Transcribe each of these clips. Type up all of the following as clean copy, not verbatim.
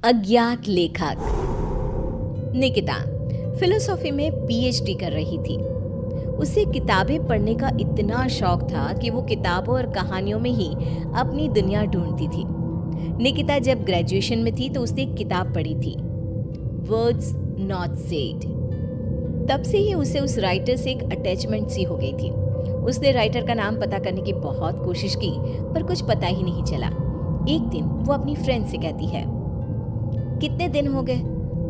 अज्ञात लेखक। निकिता फिलोसॉफी में पीएचडी कर रही थी। उसे किताबें पढ़ने का इतना शौक था कि वो किताबों और कहानियों में ही अपनी दुनिया ढूंढती थी। निकिता जब ग्रेजुएशन में थी तो उसने एक किताब पढ़ी थी, वर्ड्स नॉट सेड। तब से ही उसे उस राइटर से एक अटैचमेंट सी हो गई थी। उसने राइटर का नाम पता करने की बहुत कोशिश की पर कुछ पता ही नहीं चला। एक दिन वो अपनी फ्रेंड से कहती है, कितने दिन हो गए,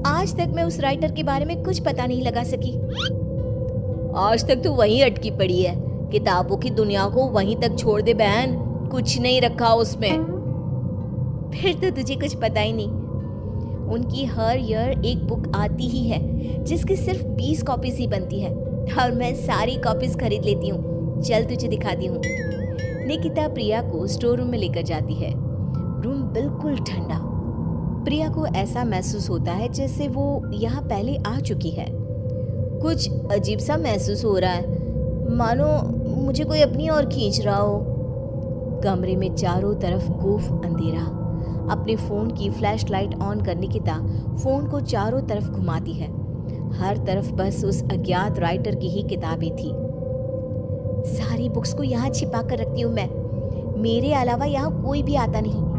आज तक मैं उस राइटर के बारे में कुछ पता नहीं लगा सकी। आज तक तो वहीं अटकी पड़ी है, किताबों की दुनिया को वहीं तक छोड़ दे बहन, कुछ नहीं रखा उसमें। फिर तो तुझे कुछ पता ही नहीं। उनकी हर ईयर एक बुक आती ही है जिसकी सिर्फ 20 कॉपीज ही बनती है और मैं सारी कॉपीज खरीद लेती हूँ। चल तुझे दिखाती हूँ। निकिता प्रिया को स्टोर रूम में लेकर जाती है। रूम बिल्कुल ठंडा। प्रिया को ऐसा महसूस होता है जैसे वो यहाँ पहले आ चुकी है। कुछ अजीब सा महसूस हो रहा है, मानो मुझे कोई अपनी ओर खींच रहा हो। कमरे में चारों तरफ खूब अंधेरा। अपने फोन की फ्लैश लाइट ऑन कर निकिता फोन को चारों तरफ घुमाती है। हर तरफ बस उस अज्ञात राइटर की ही किताबें थी। सारी बुक्स को यहाँ छिपा कर रखती हूँ मैं, मेरे अलावा यहाँ कोई भी आता नहीं,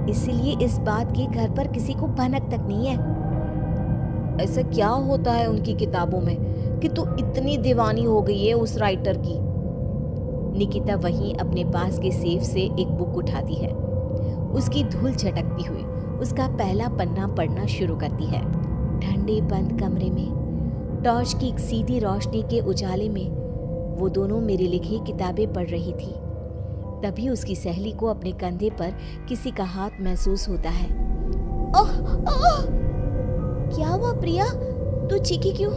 इसीलिए इस बात के घर पर किसी को भनक तक नहीं है। ऐसा क्या होता है उनकी किताबों में कि तू इतनी दीवानी हो गई है उस राइटर की। निकिता वहीं अपने पास के सेफ से एक बुक उठाती है। उसकी धूल झटकती हुई उसका पहला पन्ना पढ़ना शुरू करती है। ठंडे बंद कमरे में टॉर्च की एक सीधी रोशनी के उजाले में वो दोनों मेरी लिखी किताबें पढ़ रही थी। तभी उसकी सहेली को अपने कंधे पर किसी का हाथ महसूस होता है। ओह ओह! क्या हुआ प्रिया, तू चीखी क्यों?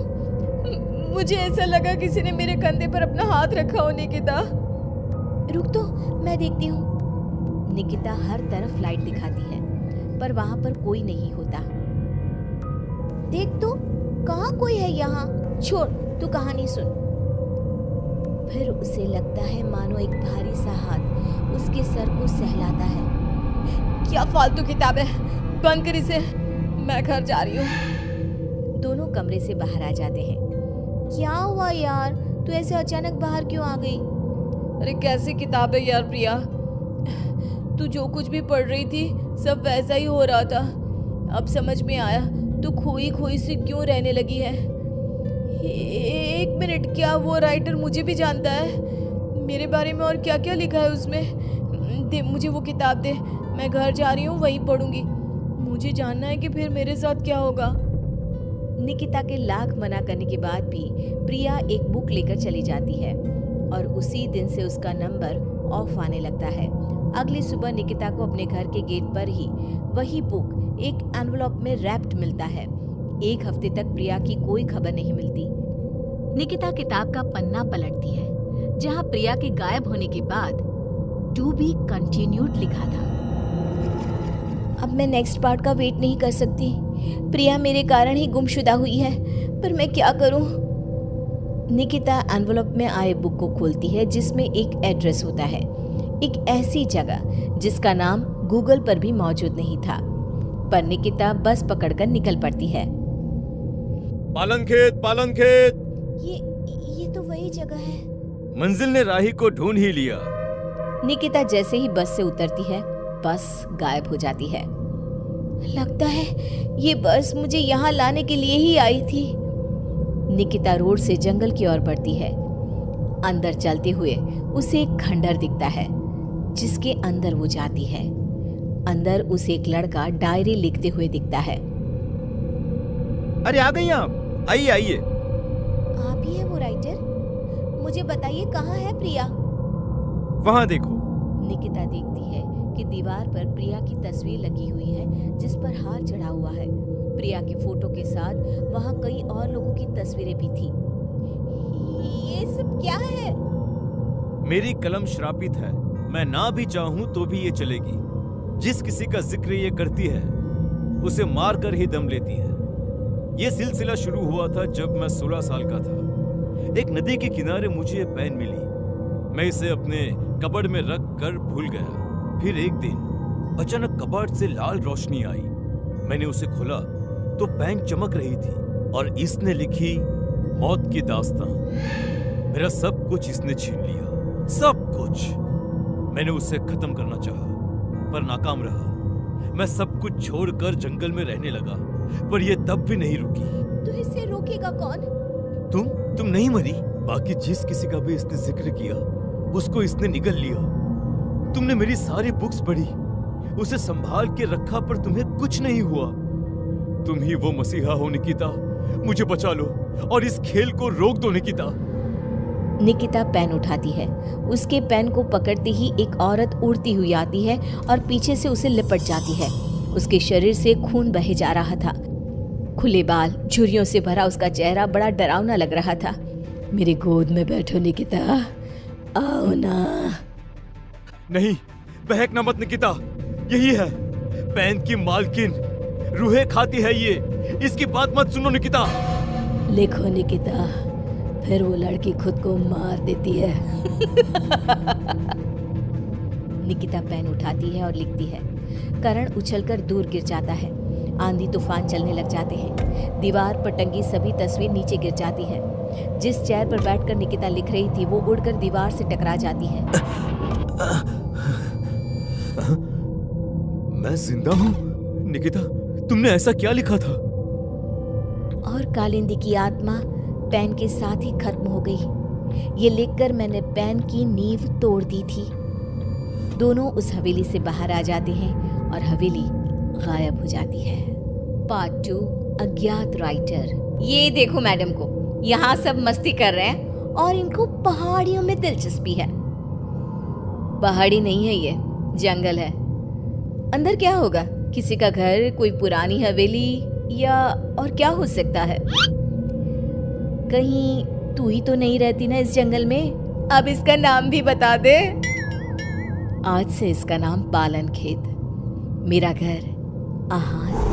मुझे ऐसा लगा किसी ने मेरे कंधे पर अपना हाथ रखा हो। निकिता रुक तो, मैं देखती हूँ। निकिता हर तरफ लाइट दिखाती है पर वहां पर कोई नहीं होता। देख तो, कहाँ कोई है यहाँ? छोड़, तू कहानी सुन। फिर उसे लगता है मानो एक भारी सा हाथ उसके सर को सहलाता है। क्या फालतू किताब है, बंद कर इसे, मैं घर जा रही हूँ। दोनों कमरे से बाहर आ जाते हैं। क्या हुआ यार, तू ऐसे अचानक बाहर क्यों आ गई? अरे कैसी किताब है यार प्रिया, तू जो कुछ भी पढ़ रही थी सब वैसा ही हो रहा था। अब समझ में आया तू खोई खोई सी क्यों रहने लगी है। एक मिनट, क्या वो राइटर मुझे भी जानता है? मेरे बारे में और क्या क्या लिखा है उसमें? दे मुझे वो किताब दे, मैं घर जा रही हूँ, वहीं पढ़ूंगी। मुझे जानना है कि फिर मेरे साथ क्या होगा। निकिता के लाख मना करने के बाद भी प्रिया एक बुक लेकर चली जाती है और उसी दिन से उसका नंबर ऑफ आने लगता है। अगली सुबह निकिता को अपने घर के गेट पर ही वही बुक एक एनवलप में रैप्ड मिलता है। एक हफ्ते तक प्रिया की कोई खबर नहीं मिलती। निकिता किताब का पन्ना पलटती है जहां प्रिया के गायब होने के बाद टू बी कंटिन्यूड लिखा था। अब मैं नेक्स्ट पार्ट का वेट नहीं कर सकती। प्रिया मेरे कारण ही गुमशुदा हुई है, पर मैं क्या करूं? निकिता एनवलप में आए बुक को खोलती है जिसमें एक एड्रेस होता है, एक ऐसी जगह जिसका नाम गूगल पर भी मौजूद नहीं था। पर निकिता बस पकड़कर निकल पड़ती है। पालन खेत, पालन खेत। ये तो वही जगह है। मंजिल ने राही को ढूंढ ही लिया। निकिता जैसे ही बस से उतरती है, बस गायब हो जाती है। लगता है ये बस मुझे यहाँ लाने के लिए ही आई थी। निकिता रोड से जंगल की ओर बढ़ती है। अंदर चलते हुए उसे एक खंडर दिखता है जिसके अंदर वो जाती है। अंदर उसे एक लड़का डायरी लिखते हुए दिखता है। अरे आ गई आप, आइए आइए। आप ही है वो राइटर? मुझे बताइए कहाँ है प्रिया? वहाँ देखो। निकिता देखती है कि दीवार पर प्रिया की तस्वीर लगी हुई है जिस पर हार चढ़ा हुआ है। प्रिया के फोटो के साथ वहाँ कई और लोगों की तस्वीरें भी थी। ये सब क्या है? मेरी कलम श्रापित है, मैं ना भी चाहूं तो भी ये चलेगी। जिस किसी का जिक्र ये करती है उसे मार कर ही दम लेती है। ये सिलसिला शुरू हुआ था जब मैं 16 साल का था। एक नदी के किनारे मुझे ये पेन मिली। मैं इसे अपने कबर्ड में रख कर भूल गया। फिर एक दिन अचानक कबर्ड से लाल रोशनी आई। मैंने उसे खोला तो पेन चमक रही थी और इसने लिखी मौत की दास्तां। मेरा सब कुछ इसने छीन लिया, सब कुछ। मैंने उसे खत्म करना चाहा पर नाकाम रहा। मैं सब कुछ छोड़कर जंगल में रहने लगा पर यह तब भी नहीं रुकी। तो इसे रोकेगा कौन? तुम नहीं मरी। बाकी जिस किसी का भी इसने जिक्र किया उसको इसने निगल लिया। तुमने मेरी सारी बुक्स पढ़ी, उसे संभाल के रखा पर तुम्हें कुछ नहीं हुआ। तुम ही वो मसीहा हो निकिता, मुझे बचा लो और इस खेल को रोक दो निकिता। निकिता पेन उठाती है। उसके पेन को पकड़ते ही एक औरत उड़ती हुई आती है और पीछे से उसे लिपट जाती है। उसके शरीर से खून बहे जा रहा था। खुले बाल, झुर्रियों से भरा उसका चेहरा बड़ा डरावना लग रहा था। मेरी गोद में बैठो निकिता, आओ ना। नहीं, बहकना मत निकिता, यही है पेन की मालकिन, रूहें खाती है ये, इसकी बात मत सुनो निकिता। लिखो निकिता, फिर वो लड़की खुद को मार देती है। निकिता पेन उठाती है और लिखती है। करण उछलकर दूर गिर जाता है। आंधी तूफान चलने लग जाते हैं। दीवार पर टंगी सभी तस्वीर नीचे गिर जाती है। जिस चेयर पर बैठकर निकिता लिख रही थी वो उड़कर दीवार से टकरा जाती है। मैं जिंदा हूँ? निकिता, तुमने ऐसा क्या लिखा था? और कालिंदी की आत्मा पेन के साथ ही खत्म हो गई। ये लिखकर मैंने पेन की नींव तोड़ दी थी। दोनों उस हवेली से बाहर आ जाते हैं और हवेली गायब हो जाती है। पार्ट 2, अज्ञात राइटर। ये देखो मैडम को, यहाँ सब मस्ती कर रहे हैं और इनको पहाड़ियों में दिलचस्पी है। पहाड़ी नहीं है ये, जंगल है। अंदर क्या होगा? किसी का घर, कोई पुरानी हवेली या और क्या हो सकता है? कहीं तू ही तो नहीं रहती ना इस जंगल में? अब इसका नाम भी बता दे। आज से इसका नाम पालन खेत, मेरा घर, आहार।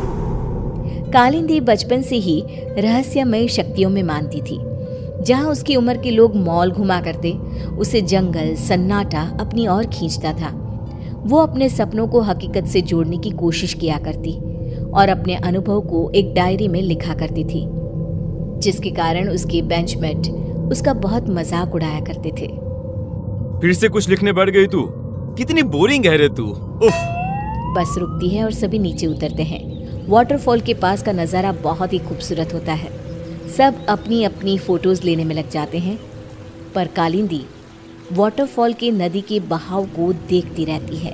कालिंदी बचपन से ही रहस्यमय शक्तियों में मानती थी। जहां उसकी उम्र के लोग मॉल घुमा करते, उसे जंगल, सन्नाटा अपनी ओर खींचता था। वो अपने सपनों को हकीकत से जोड़ने की कोशिश किया करती और अपने अनुभव को एक डायरी में लिखा करती थी, जिसके कारण उसके बेंचमेट उसका बहुत मजाक उड़ाया करते थे। फिर से कुछ लिखने बैठ गई तू? कितनी बोरिंग है रे तू। उफ। बस रुकती है और सभी नीचे उतरते हैं। वाटरफॉल के पास का नज़ारा बहुत ही खूबसूरत होता है। सब अपनी अपनी फोटोज लेने में लग जाते हैं, पर कालिंदी वाटरफॉल के नदी के बहाव को देखती रहती है।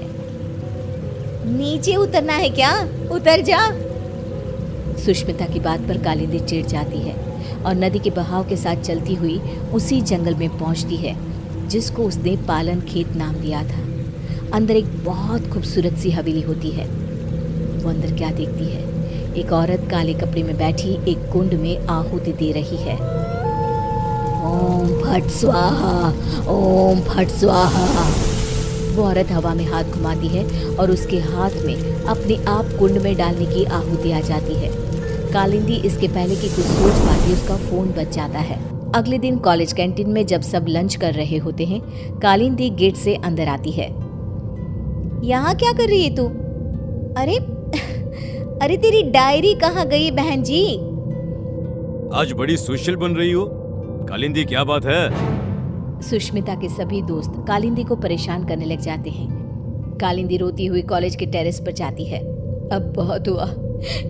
नीचे उतरना है क्या? उतर जा। सुष्मिता की बात पर कालिंदी चिढ़ जाती है और नदी के बहाव के साथ चलती हुई उसी जंगल में पहुंचती है जिसको उसने पालन खेत नाम दिया था। अंदर एक बहुत खूबसूरत सी हवेली होती है। वो अंदर क्या देखती है? एक औरत काले कपड़े में बैठी एक कुंड में आहुति दे रही है। ओम फट स्वाहा, ओम फट स्वाहा। वो औरत हवा में हाथ घुमाती है और उसके हाथ में अपने आप कुंड में डालने की आहुति आ जाती है। कालिंदी इसके पहले कि कुछ सोच पाती उसका फोन बज जाता है। अगले दिन कॉलेज कैंटीन में जब सब लंच कर रहे होते हैं, कालिंदी गेट से अंदर आती है। यहाँ क्या कर रही है तू? अरे अरे तेरी डायरी कहाँ गई बहन जी? आज बड़ी सोशल बन रही हो कालिंदी, क्या बात है? सुष्मिता के सभी दोस्त कालिंदी को परेशान करने लग जाते हैं। कालिंदी रोती हुई कॉलेज के टेरेस पर जाती है। अब बहुत हुआ,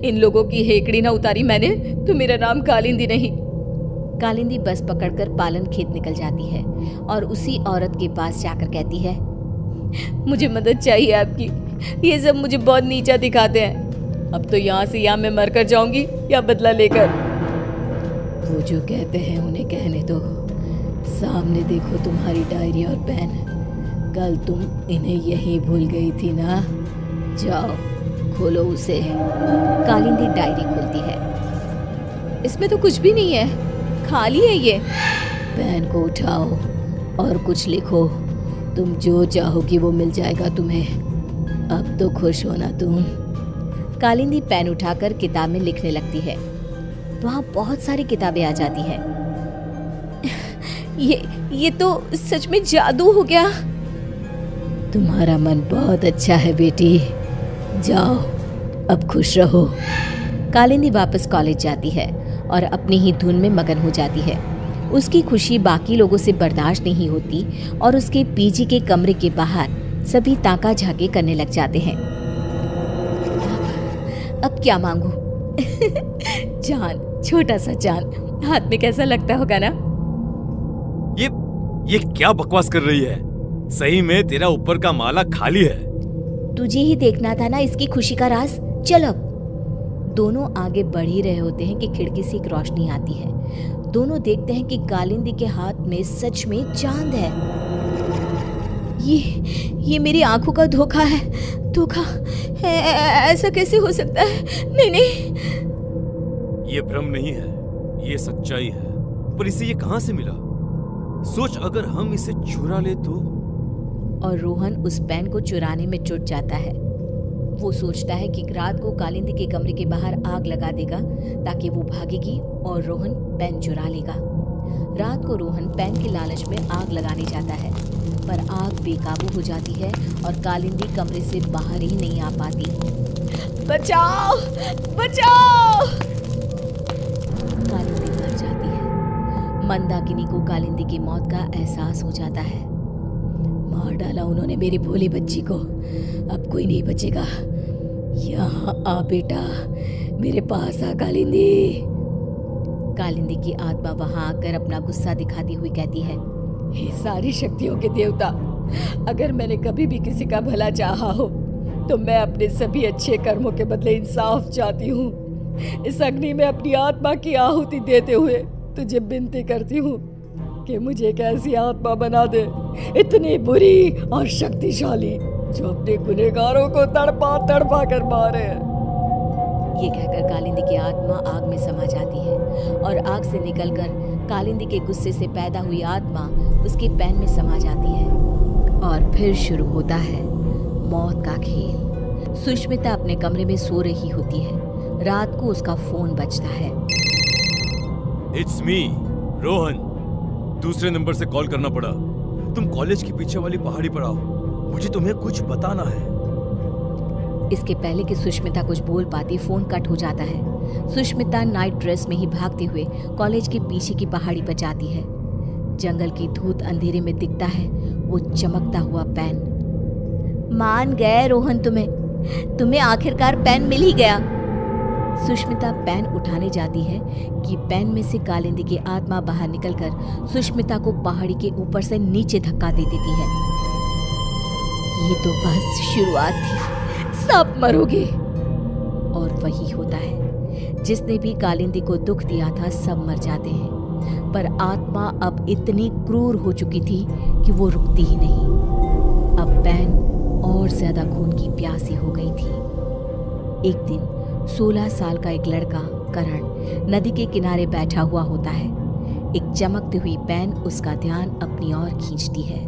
इन लोगों की हेकड़ी ना उतारी मैंने तो मेरा नाम कालिंदी नहीं। कालिंदी बस पकड़कर पालन खेत निकल जाती है और उसी औरत के पास जाकर कहती है, मुझे मदद चाहिए आपकी। ये सब मुझे बहुत नीचा दिखाते हैं। अब तो यहाँ से या मैं मर कर जाऊंगी या बदला लेकर। वो जो कहते हैं उन्हें कहने दो। सामने देखो तुम्हारी डायरी और पेन। कल तुम इन्हें यहीं भूल गई थी ना? जाओ खोलो उसे। कालिंदी डायरी खोलती है। इसमें तो कुछ भी नहीं है, खाली है ये। पेन को उठाओ और कुछ लिखो। तुम जो चाहोगी वो मिल जाएगा तुम्हें। अब तो खुश हो ना तुम? कालिंदी पेन उठाकर किताब में लिखने लगती है। वहाँ बहुत सारी किताबें आ जाती हैं। ये तो सच में जादू हो गया। तुम्हारा मन बहुत अच्छा है बेटी, जाओ अब खुश रहो। कालिंदी वापस कॉलेज जाती है और अपनी ही धुन में मगन हो जाती है। उसकी खुशी बाकी लोगों से बर्दाश्त नहीं होती और उसके पीजी के कमरे के बाहर सभी ताका झाकी करने लग जाते हैं। अब क्या मांगू? जान, छोटा सा जान, हाथ में कैसा लगता होगा ना? ये क्या बकवास कर रही है? सही में तेरा ऊपर का माला खाली है। तुझे ही देखना था ना इसकी खुशी का राज। चल अब। दोनों आगे बढ़ ही रहे होते हैं कि खिड़की से एक रोशनी आती है। दोनों देखते हैं कि कालिंदी के हाथ में सच में चांद है। ये मेरी आंखों का धोखा है। धोखा? ऐसा कैसे हो सकता है? नहीं। ये भ्रम नहीं है, ये सच्चाई है। पर इसे ये कहां से मिला? सोच, अगर हम इसे चुरा ले तो? और रोहन उस पेन को चुराने में जुट जाता है। वो सोचता है कि रात को कालिंदी के कमरे के बाहर आग लगा देगा ताकि वो भागेगी और रोहन पेन चुरा लेगा। रात को रोहन पेन के लालच में आग लगाने जाता है, पर आग बेकाबू हो जाती है और कालिंदी कमरे से बाहर ही नहीं आ पाती। बचाओ, बचाओ! कालिंदी मर जाती है। मंदाकिनी को कालिंदी की मौत का एहसास हो जाता है। मार डाला उन्होंने मेरी भोली बच्ची को, अब कोई नहीं बचेगा। यहाँ आ बेटा, मेरे पास आ कालिंदी। कालिंदी की आत्मा वहां आकर अपना गुस्सा दिखाती हुई कहती है, हे सारी शक्तियों के देवता, अगर मैंने कभी भी किसी का भला चाहा हो तो मैं अपने सभी अच्छे कर्मों के बदले इंसाफ चाहती हूँ। इस अग्नि में अपनी आत्मा की आहुति देते हुए तुझे विनती करती हूँ कि मुझे एक ऐसी आत्मा बना दे, इतनी बुरी और शक्तिशाली, जो अपने गुनहगारों को तड़पा तड़पा कर मारे। ये कहकर कालिंदी की आत्मा आग में समा जाती है और आग से निकलकर कालिंदी के गुस्से से पैदा हुई आत्मा उसके पैन में समा जाती है। और फिर शुरू होता है मौत का खेल। सुष्मिता अपने कमरे में सो रही होती है। रात को उसका फोन बजता है। It's me, Rohan. दूसरे नंबर से कॉल करना पड़ा। तुम कॉलेज के पीछे वाली पहाड़ी पर आओ, मुझे तुम्हें कुछ बताना है। इसके पहले कि सुष्मिता कुछ बोल पाती, फोन कट हो जाता है। सुष्मिता नाइट ड्रेस में ही भागते हुए कॉलेज के पीछे की पहाड़ी पर जाती है। जंगल की धूत अंधेरे में दिखता है वो चमकता हुआ पेन। मान गए रोहन, तुम्हें आखिरकार पेन मिल ही गया। सुष्मिता पेन उठाने जाती है कि पेन में से कालिंदी की आत्मा बाहर निकलकर सुष्मिता को पहाड़ी के ऊपर से नीचे धक्का दे देती है। ये तो बस शुरुआत थी, सब मरोगे। और वही होता है, जिसने भी कालिंदी को दुख दिया था सब मर जाते हैं, पर आत्मा अब इतनी क्रूर हो चुकी थी कि वो रुकती ही नहीं। अब पेन और ज्यादा खून की प्यासी हो गई थी। एक दिन 16 साल का एक लड़का करण नदी के किनारे बैठा हुआ होता है। एक चमकती हुई पेन उसका ध्यान अपनी ओर खींचती है।